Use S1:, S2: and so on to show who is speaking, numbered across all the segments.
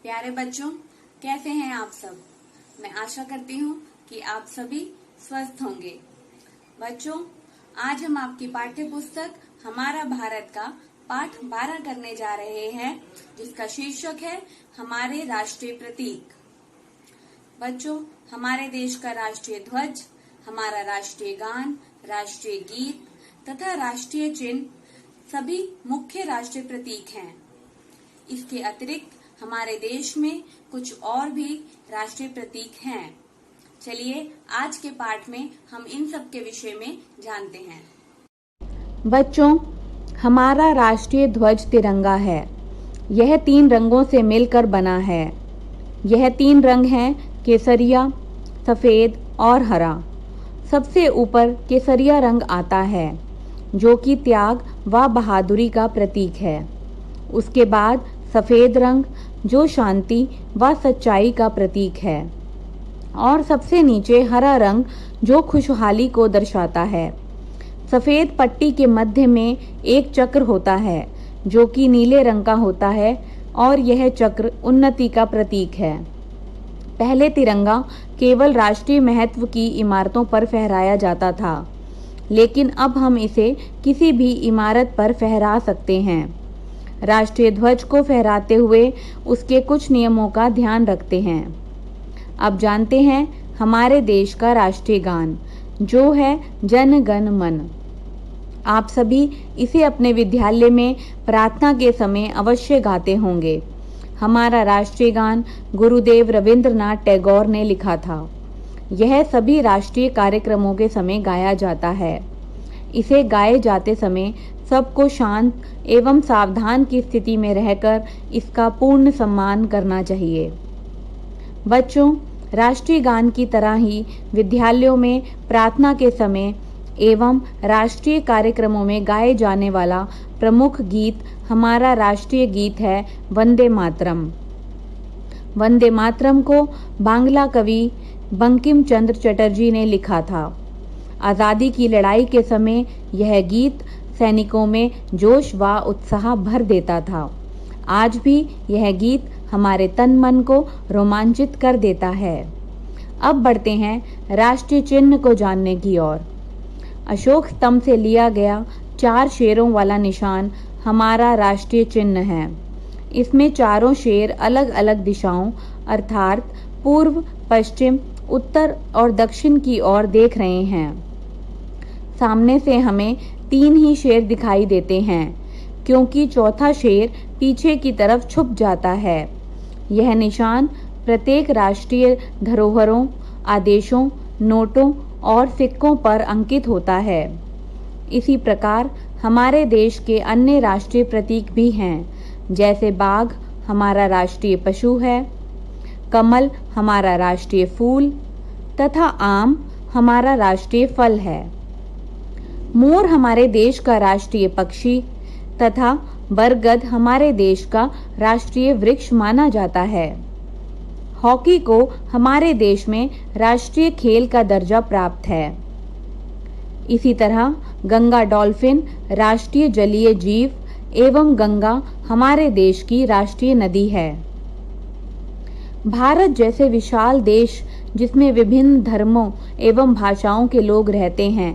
S1: प्यारे बच्चों, कैसे हैं आप सब। मैं आशा करती हूँ कि आप सभी स्वस्थ होंगे। बच्चों, आज हम आपकी पाठ्य पुस्तक हमारा भारत का पाठ 12 करने जा रहे हैं, जिसका शीर्षक है हमारे राष्ट्रीय प्रतीक। बच्चों, हमारे देश का राष्ट्रीय ध्वज, हमारा राष्ट्रीय गान, राष्ट्रीय गीत तथा राष्ट्रीय चिन्ह सभी मुख्य राष्ट्रीय प्रतीक हैं। इसके अतिरिक्त हमारे देश में कुछ और भी राष्ट्रीय प्रतीक हैं। चलिए आज के पाठ में हम इन सब के विषय में जानते हैं।
S2: बच्चों, हमारा राष्ट्रीय ध्वज तिरंगा है। यह 3 रंगों से मिलकर बना है। यह 3 रंग हैं केसरिया, सफेद और हरा। सबसे ऊपर केसरिया रंग आता है, जो कि त्याग व बहादुरी का प्रतीक है। उसके बाद सफेद रंग, जो शांति व सच्चाई का प्रतीक है, और सबसे नीचे हरा रंग, जो खुशहाली को दर्शाता है। सफेद पट्टी के मध्य में एक चक्र होता है, जो कि नीले रंग का होता है, और यह चक्र उन्नति का प्रतीक है। पहले तिरंगा केवल राष्ट्रीय महत्व की इमारतों पर फहराया जाता था, लेकिन अब हम इसे किसी भी इमारत पर फहरा सकते हैं। राष्ट्रीय ध्वज को फहराते हुए उसके कुछ नियमों का ध्यान रखते हैं। अब जानते हैं हमारे देश का राष्ट्रीय गान, जो है जन गण मन। आप सभी इसे अपने विद्यालय में प्रार्थना के समय अवश्य गाते होंगे। हमारा राष्ट्रीय गान गुरुदेव रविंद्रनाथ टैगोर ने लिखा था। यह सभी राष्ट्रीय कार्यक्रमों के समय गाया जाता है। इसे गाए जाते समय सबको शांत एवं सावधान की स्थिति में रहकर इसका पूर्ण सम्मान करना चाहिए। बच्चों, राष्ट्रीय गान की तरह ही विद्यालयों में प्रार्थना के समय एवं राष्ट्रीय कार्यक्रमों में गाए जाने वाला प्रमुख गीत हमारा राष्ट्रीय गीत है वंदे मातरम। वंदे मातरम को बांग्ला कवि बंकिम चंद्र चटर्जी ने लिखा था। आज़ादी की लड़ाई के समय यह गीत सैनिकों में जोश व उत्साह भर देता था। आज भी यह गीत हमारे तन मन को रोमांचित कर देता है। अब बढ़ते हैं राष्ट्रीय चिन्ह को जानने की ओर। अशोक स्तंभ से लिया गया 4 शेरों वाला निशान हमारा राष्ट्रीय चिन्ह है। इसमें चारों शेर अलग अलग दिशाओं अर्थात पूर्व, पश्चिम, उत्तर और दक्षिण की ओर देख रहे हैं। सामने से हमें 3 ही शेर दिखाई देते हैं, क्योंकि चौथा शेर पीछे की तरफ छुप जाता है। यह निशान प्रत्येक राष्ट्रीय धरोहरों, आदेशों, नोटों और सिक्कों पर अंकित होता है। इसी प्रकार हमारे देश के अन्य राष्ट्रीय प्रतीक भी हैं, जैसे बाघ हमारा राष्ट्रीय पशु है, कमल हमारा राष्ट्रीय फूल तथा आम हमारा राष्ट्रीय फल है। मोर हमारे देश का राष्ट्रीय पक्षी तथा बरगद हमारे देश का राष्ट्रीय वृक्ष माना जाता है। हॉकी को हमारे देश में राष्ट्रीय खेल का दर्जा प्राप्त है। इसी तरह गंगा डॉल्फिन राष्ट्रीय जलीय जीव एवं गंगा हमारे देश की राष्ट्रीय नदी है। भारत जैसे विशाल देश, जिसमें विभिन्न धर्मों एवं भाषाओं के लोग रहते हैं,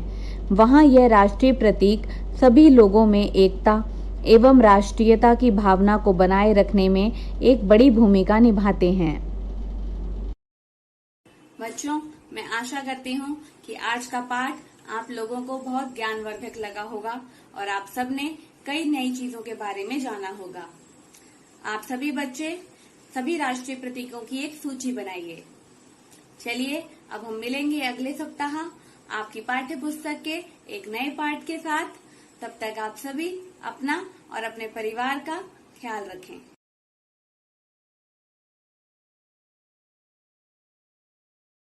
S2: वहाँ यह राष्ट्रीय प्रतीक सभी लोगों में एकता एवं राष्ट्रीयता की भावना को बनाए रखने में एक बड़ी भूमिका निभाते हैं।
S1: बच्चों, मैं आशा करती हूँ कि आज का पाठ आप लोगों को बहुत ज्ञानवर्धक लगा होगा और आप सबने कई नई चीजों के बारे में जाना होगा। आप सभी बच्चे सभी राष्ट्रीय प्रतीकों की एक सूची बनाइए। चलिए अब हम मिलेंगे अगले सप्ताह आपकी पाठ्य पुस्तक के एक नए पाठ के साथ। तब तक आप सभी अपना और अपने परिवार का ख्याल रखें।